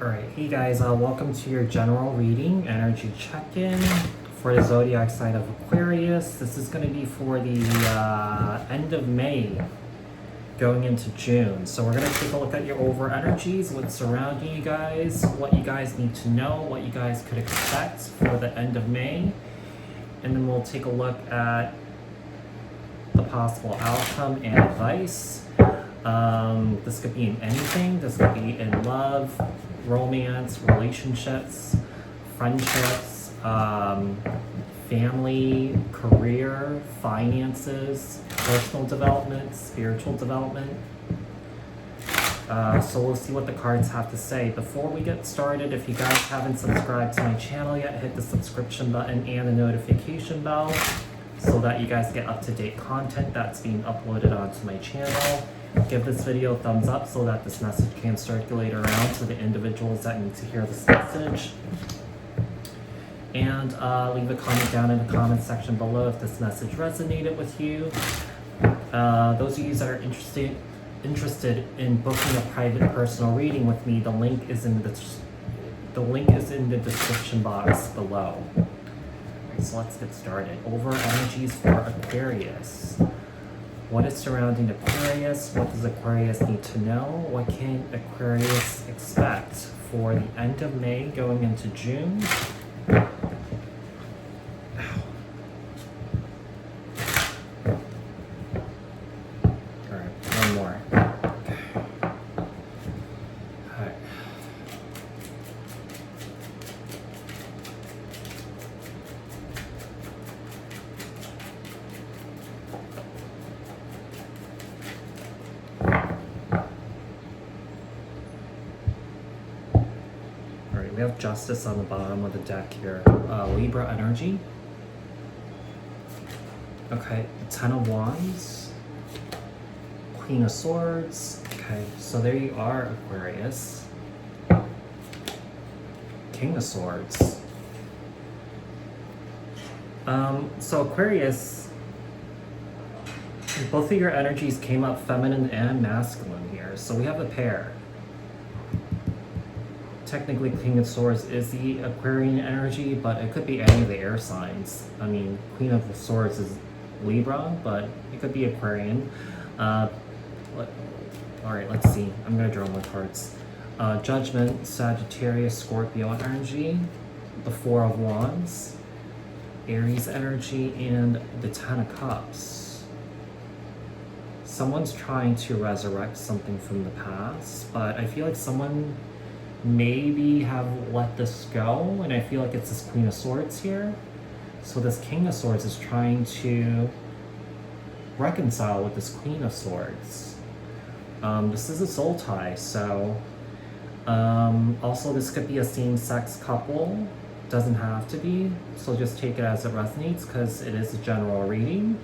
Alright, hey guys, welcome to your general reading, energy check-in for the zodiac sign of Aquarius. This is going to be for the end of May, going into June. So we're going to take a look at your over energies, what's surrounding you guys, what you guys need to know, what you guys could expect for the end of May. And then we'll take a look at the possible outcome and advice. This could be in anything. This could be in love, romance, relationships, friendships, family, career, finances, personal development, spiritual development. So we'll see what the cards have to say. Before we get started, if you guys haven't subscribed to my channel yet, hit the subscription button and the notification bell so that you guys get up-to-date content that's being uploaded onto my channel. Give this video a thumbs up so that this message can circulate around to the individuals that need to hear this message. And leave a comment down in the comment section below if this message resonated with you. Those of you that are interested in booking a private personal reading with me, the link is in the description box below. Alright, so let's get started. Over energies for Aquarius. What is surrounding Aquarius? What does Aquarius need to know? What can Aquarius expect for the end of May going into June? Alright, one more. Okay. Alright. We have Justice on the bottom of the deck here. Libra energy. Okay, Ten of Wands. Queen of Swords. Okay, so there you are, Aquarius. King of Swords. So Aquarius, both of your energies came up feminine and masculine here. So we have a pair. Technically, King of Swords is the Aquarian energy, but it could be any of the air signs. I mean, Queen of the Swords is Libra, but it could be Aquarian. Alright, let's see. I'm going to draw more cards. Judgment, Sagittarius, Scorpio energy, the Four of Wands, Aries energy, and the Ten of Cups. Someone's trying to resurrect something from the past, but I feel like someone maybe have let this go, and I feel like it's this Queen of Swords here. So this King of Swords is trying to reconcile with this Queen of Swords. This is a soul tie, so also this could be a same-sex couple. Doesn't have to be, so just take it as it resonates because it is a general reading.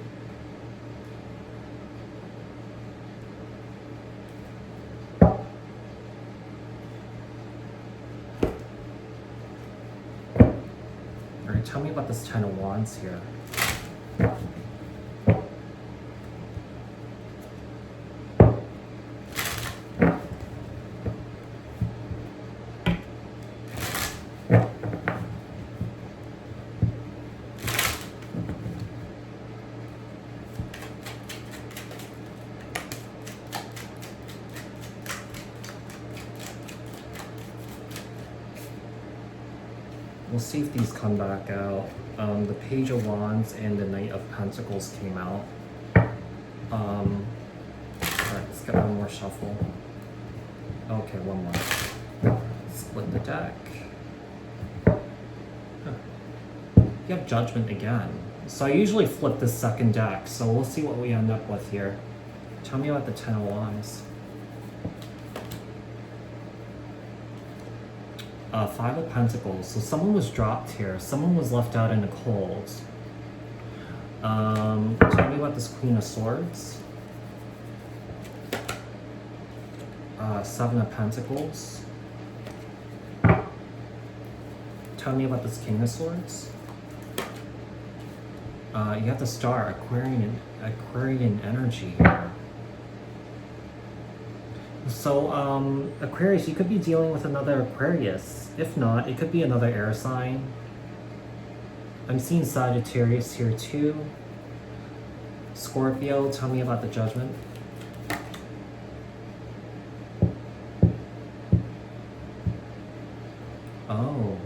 Tell me about this Ten of Wands here. We'll see if these come back out. The Page of Wands and the Knight of Pentacles came out. Alright, let's get one more shuffle. Okay, one more. Split the deck. Huh. You have Judgment again. So I usually flip the second deck, so we'll see what we end up with here. Tell me about the Ten of Wands. Five of Pentacles. So someone was dropped here. Someone was left out in the cold. Tell me about this Queen of Swords. Seven of Pentacles. Tell me about this King of Swords. You have the Star, Aquarian energy here. So, Aquarius, you could be dealing with another Aquarius. If not, it could be another air sign. I'm seeing Sagittarius here too. Scorpio, tell me about the judgment. Oh.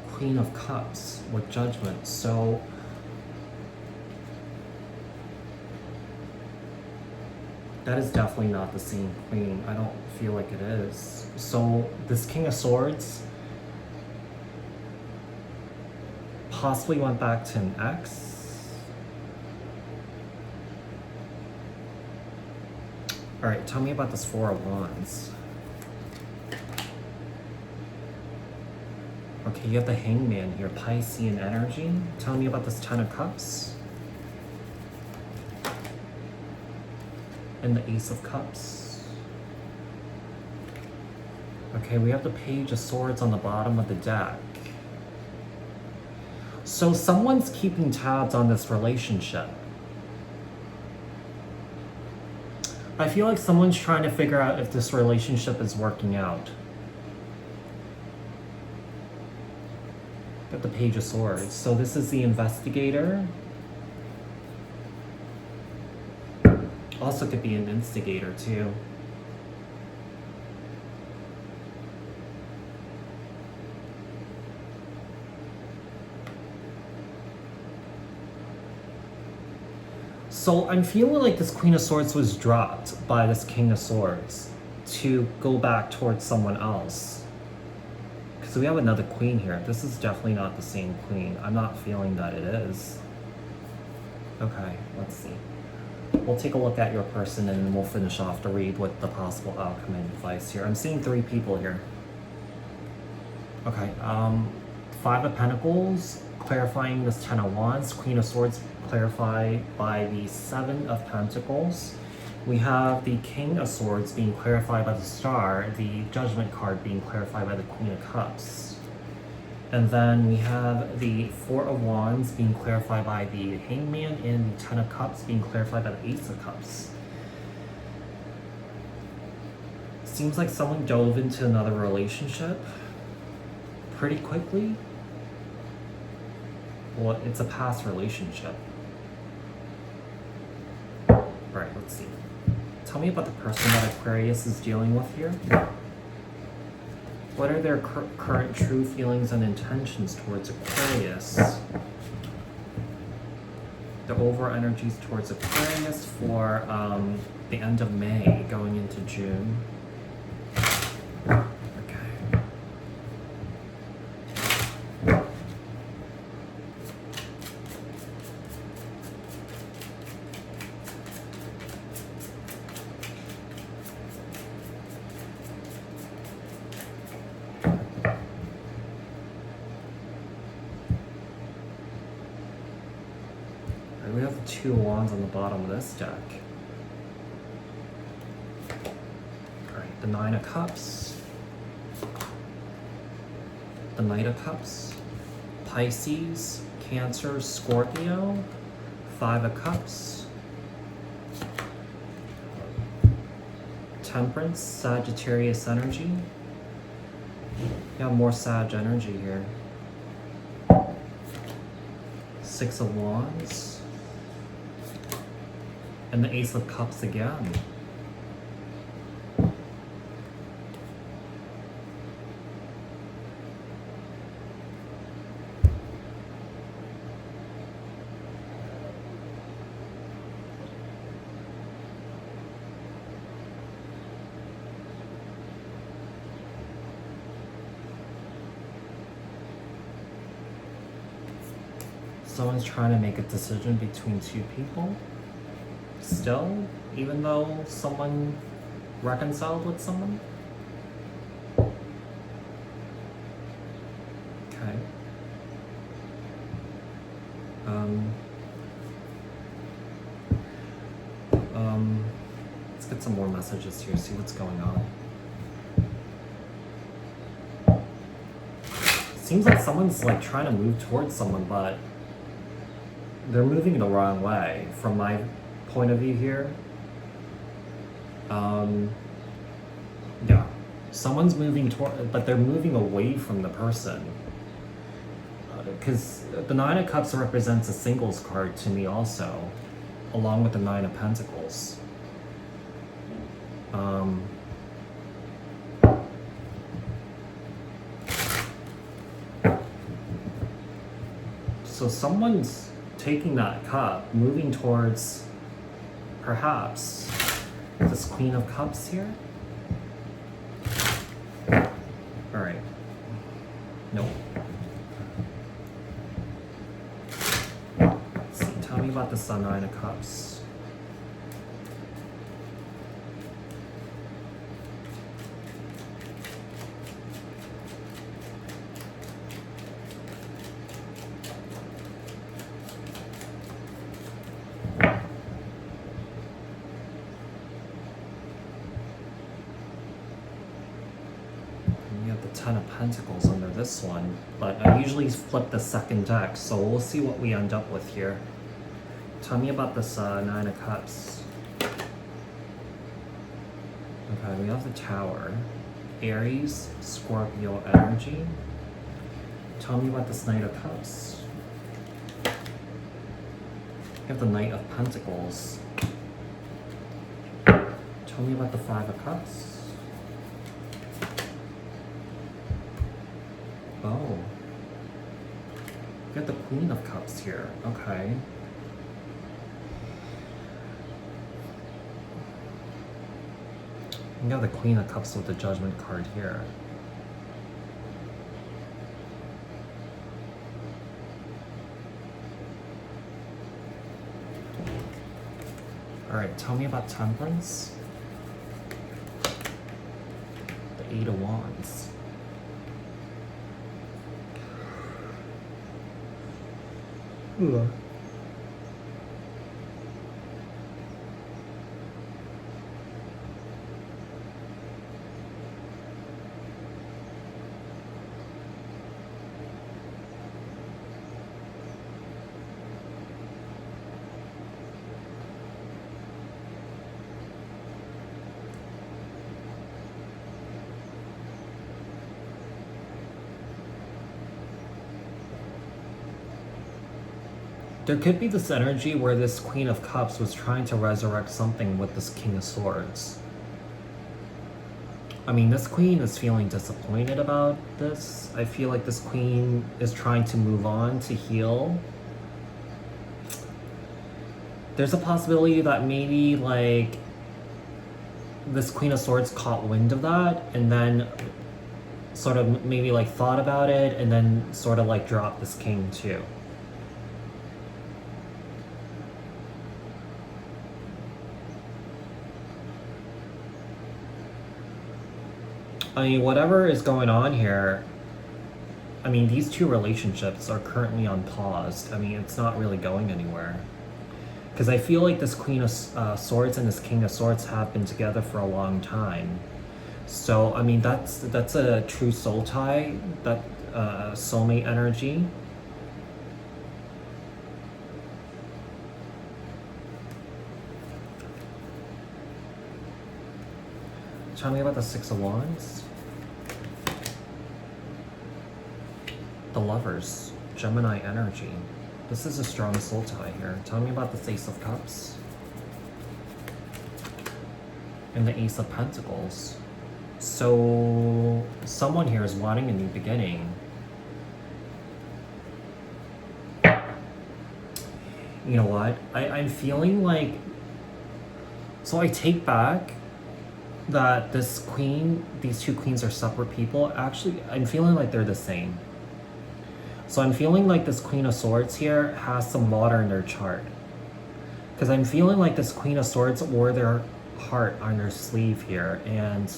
Queen of Cups with judgment. So that is definitely not the same queen. I don't feel like it is. So this King of Swords possibly went back to an ex. All right, tell me about this Four of Wands. Okay, you have the Hangman here, Piscean energy. Tell me about this Ten of Cups. And the Ace of Cups. Okay, we have the Page of Swords on the bottom of the deck. So someone's keeping tabs on this relationship. I feel like someone's trying to figure out if this relationship is working out. Got the Page of Swords. So this is the investigator. Also could be an instigator too. So I'm feeling like this Queen of Swords was dropped by this King of Swords to go back towards someone else. Because we have another queen here. This is definitely not the same queen. I'm not feeling that it is. Okay, let's see. We'll take a look at your person and then we'll finish off the read with the possible outcome and advice here. I'm seeing 3 people here. Okay, Five of Pentacles, clarifying this Ten of Wands. Queen of Swords clarified by the Seven of Pentacles. We have the King of Swords being clarified by the Star, the Judgment card being clarified by the Queen of Cups. And then we have the Four of Wands being clarified by the Hangman and the Ten of Cups being clarified by the Ace of Cups. Seems like someone dove into another relationship pretty quickly. Well, it's a past relationship. Alright, let's see. Tell me about the person that Aquarius is dealing with here. What are their current true feelings and intentions towards Aquarius? The overall energies towards Aquarius for the end of May going into June. Okay. We have the Two of Wands on the bottom of this deck. Alright, the Nine of Cups. The Knight of Cups. Pisces, Cancer, Scorpio. Five of Cups. Temperance, Sagittarius energy. You have more Sag energy here. Six of Wands. And the Ace of Cups again. Someone's trying to make a decision between 2 people. Still, even though someone reconciled with someone. Okay. Let's get some more messages here, see what's going on. Seems like someone's like trying to move towards someone, but they're moving the wrong way from my point of view here. Yeah, someone's moving toward, but they're moving away from the person. Because the Nine of Cups represents a singles card to me also, along with the Nine of Pentacles. So someone's taking that cup, moving towards perhaps this Queen of Cups here. All right. No. Let's see. Tell me about the Nine of Cups. Ten of Pentacles under this one, but I usually flip the second deck, so we'll see what we end up with here. Tell me about this Nine of Cups. Okay, we have the Tower, Aries, Scorpio energy. Tell me about this Knight of Cups. We have the Knight of Pentacles. Tell me about the Five of Cups. Oh, we got the Queen of Cups here. Okay. We got the Queen of Cups with the Judgment card here. All right, tell me about Temperance. The Eight of Wands. Ugh. There could be this energy where this Queen of Cups was trying to resurrect something with this King of Swords. I mean, this Queen is feeling disappointed about this. I feel like this Queen is trying to move on, to heal. There's a possibility that maybe, like, this Queen of Swords caught wind of that and then sort of maybe, like, thought about it and then sort of, like, dropped this King, too. I mean, whatever is going on here, I mean, these two relationships are currently on pause. I mean, it's not really going anywhere. Because I feel like this Queen of Swords and this King of Swords have been together for a long time. So, I mean, that's a true soul tie, that soulmate energy. Tell me about the Six of Wands. The Lovers, Gemini energy. This is a strong soul tie here. Tell me about the Ace of Cups. And the Ace of Pentacles. So, someone here is wanting a new beginning. You know what? I'm feeling like... So I take back that this queen, these two queens are separate people. Actually, I'm feeling like they're the same. So I'm feeling like this Queen of Swords here has some water in their chart. Because I'm feeling like this Queen of Swords wore their heart on their sleeve here. And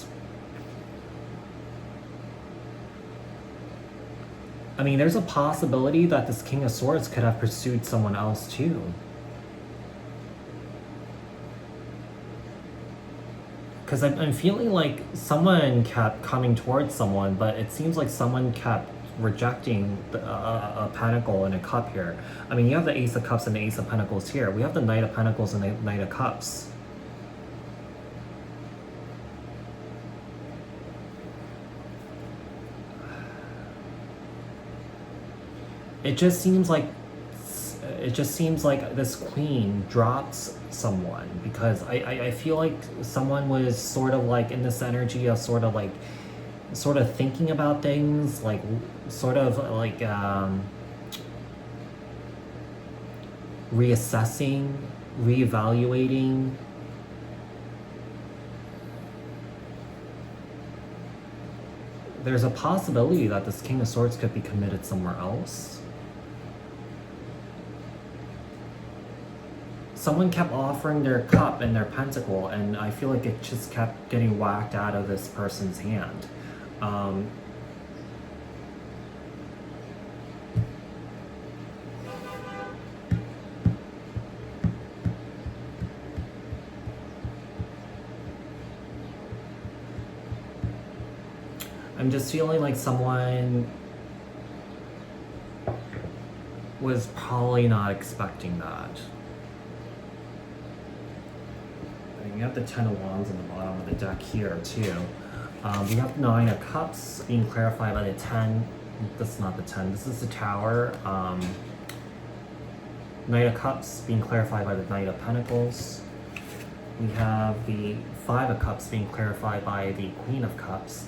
I mean, there's a possibility that this King of Swords could have pursued someone else too. Because I'm feeling like someone kept coming towards someone, but it seems like someone kept rejecting a pentacle and a cup here. I mean, you have the Ace of Cups and the Ace of Pentacles here. We have the Knight of Pentacles and the Knight of Cups. It just seems like this queen drops someone, because I feel like someone was sort of like in this energy of sort of thinking about things, like sort of like reassessing, reevaluating. There's a possibility that this King of Swords could be committed somewhere else. Someone kept offering their cup and their pentacle, and I feel like it just kept getting whacked out of this person's hand. I'm just feeling like someone was probably not expecting that. We have the Ten of Wands on the bottom of the deck here too. We have the Nine of Cups being clarified by the 10. This is not the 10, this is the Tower. Knight of Cups being clarified by the Knight of Pentacles. We have the Five of Cups being clarified by the Queen of Cups.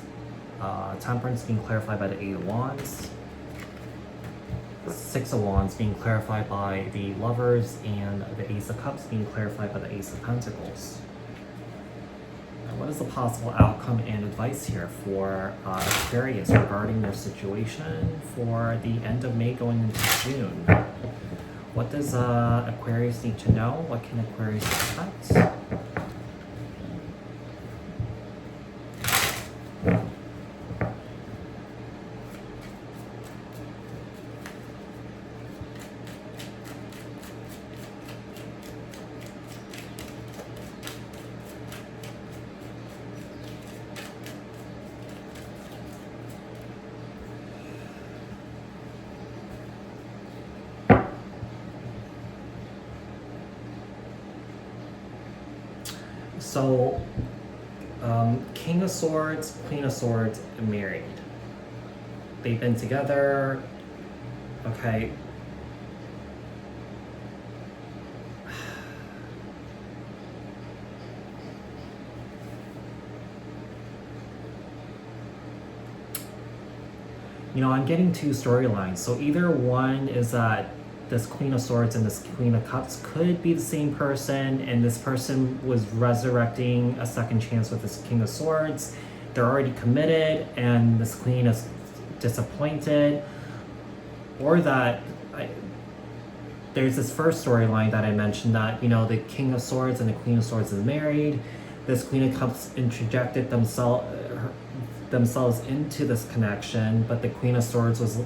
Temperance being clarified by the Eight of Wands. Six of Wands being clarified by the Lovers, and the Ace of Cups being clarified by the Ace of Pentacles. Now, what is the possible outcome and advice here for Aquarius regarding their situation for the end of May going into June? What does Aquarius need to know? What can Aquarius expect? So, King of Swords, Queen of Swords, married. They've been together. Okay. You know, I'm getting two storylines. So either one is that this Queen of Swords and this Queen of Cups could be the same person, and this person was resurrecting a second chance with this King of Swords. They're already committed, and this Queen is disappointed. Or that there's this first storyline that I mentioned that, you know, the King of Swords and the Queen of Swords is married. This Queen of Cups interjected themselves into this connection, but the King of Swords was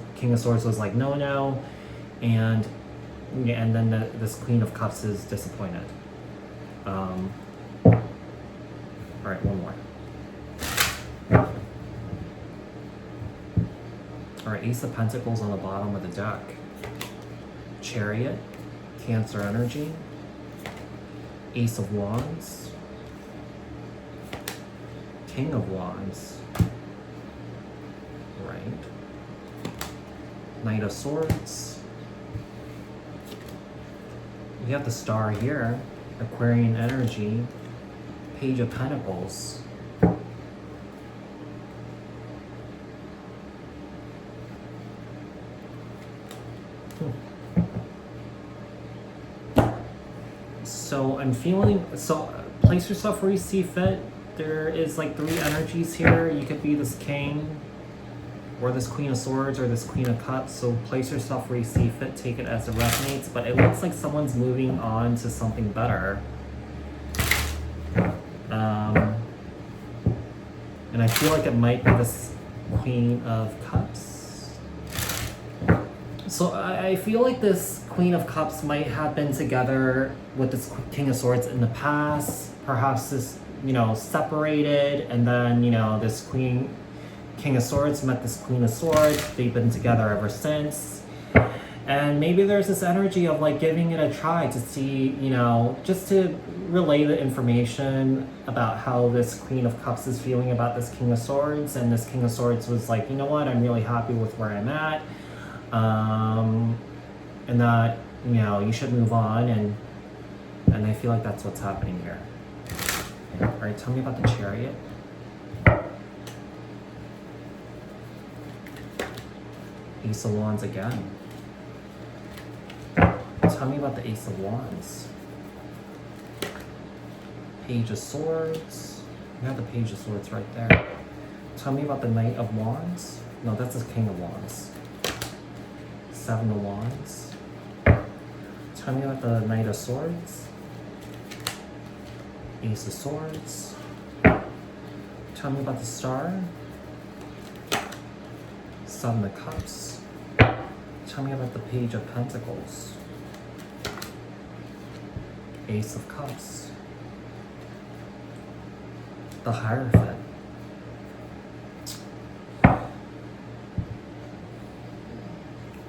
like, no. And then this Queen of Cups is disappointed. All right, one more. All right, Ace of Pentacles on the bottom of the deck. Chariot, Cancer energy. Ace of Wands. King of Wands. Right. Knight of Swords. We have the Star here, Aquarian energy, Page of Pentacles. So I'm feeling, place yourself where you see fit. There is like three energies here. You could be this King, or this Queen of Swords, or this Queen of Cups. So place yourself where you see fit, take it as it resonates, but it looks like someone's moving on to something better. And I feel like it might be this Queen of Cups. So I feel like this Queen of Cups might have been together with this King of Swords in the past. Perhaps this, you know, separated, and then, you know, this Queen King of Swords met this Queen of Swords. They've been together ever since. And maybe there's this energy of like giving it a try to see, you know, just to relay the information about how this Queen of Cups is feeling about this King of Swords. And this King of Swords was like, you know what, I'm really happy with where I'm at. And that, you know, you should move on. And I feel like that's what's happening here. All right, tell me about the Chariot. Ace of Wands again. Tell me about the Ace of Wands. Page of Swords. You have the Page of Swords right there. Tell me about the Knight of Wands. No, that's the King of Wands. Seven of Wands. Tell me about the Knight of Swords. Ace of Swords. Tell me about the Star. Seven of Cups. Tell me about the Page of Pentacles. Ace of Cups. The Hierophant.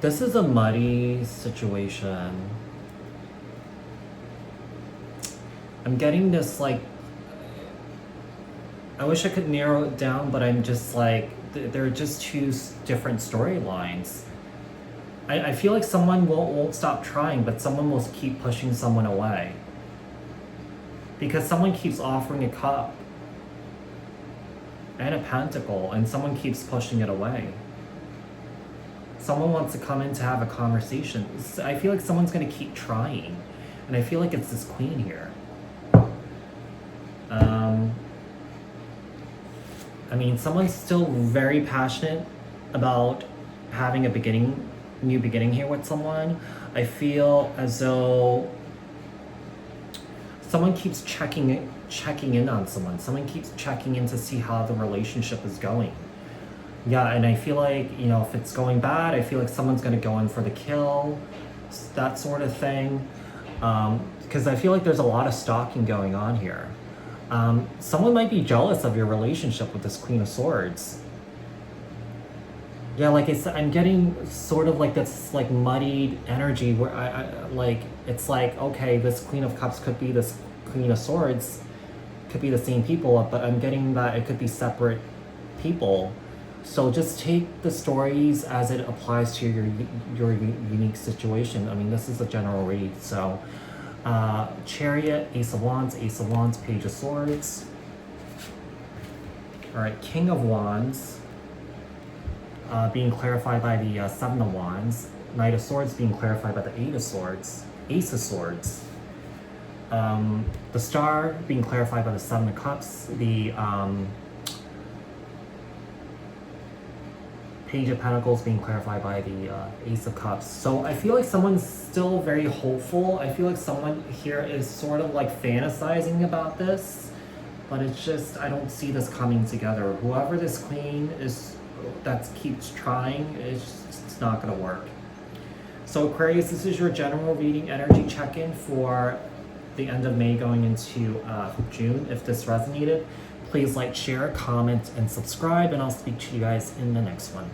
This is a muddy situation. I'm getting this like, I wish I could narrow it down, but I'm just like, there are just two different storylines. I feel like someone won't stop trying, but someone will keep pushing someone away. Because someone keeps offering a cup and a pentacle, and someone keeps pushing it away. Someone wants to come in to have a conversation. I feel like someone's going to keep trying. And I feel like it's this Queen here. I mean, someone's still very passionate about having a new beginning here with someone. I feel as though someone keeps checking in on someone. Someone keeps checking in to see how the relationship is going. Yeah, and I feel like, you know, if it's going bad, I feel like someone's going to go in for the kill, that sort of thing. Because I feel like there's a lot of stalking going on here. Someone might be jealous of your relationship with this Queen of Swords. Yeah, like I said, I'm getting sort of like this like muddied energy where I like, it's like, okay, this Queen of Cups could be this Queen of Swords, could be the same people, but I'm getting that it could be separate people. So just take the stories as it applies to your unique situation. I mean, this is a general read, so Chariot, Ace of Wands, Page of Swords. All right, King of Wands being clarified by the Seven of Wands. Knight of Swords being clarified by the Eight of Swords. Ace of Swords. The Star being clarified by the Seven of Cups. The Page of Pentacles being clarified by the Ace of Cups. So I feel like someone's still very hopeful. I feel like someone here is sort of like fantasizing about this, but it's just, I don't see this coming together. Whoever this Queen is that keeps trying, it's not going to work. So Aquarius, this is your general reading energy check-in for the end of May going into June. If this resonated, please like, share, comment, and subscribe, and I'll speak to you guys in the next one.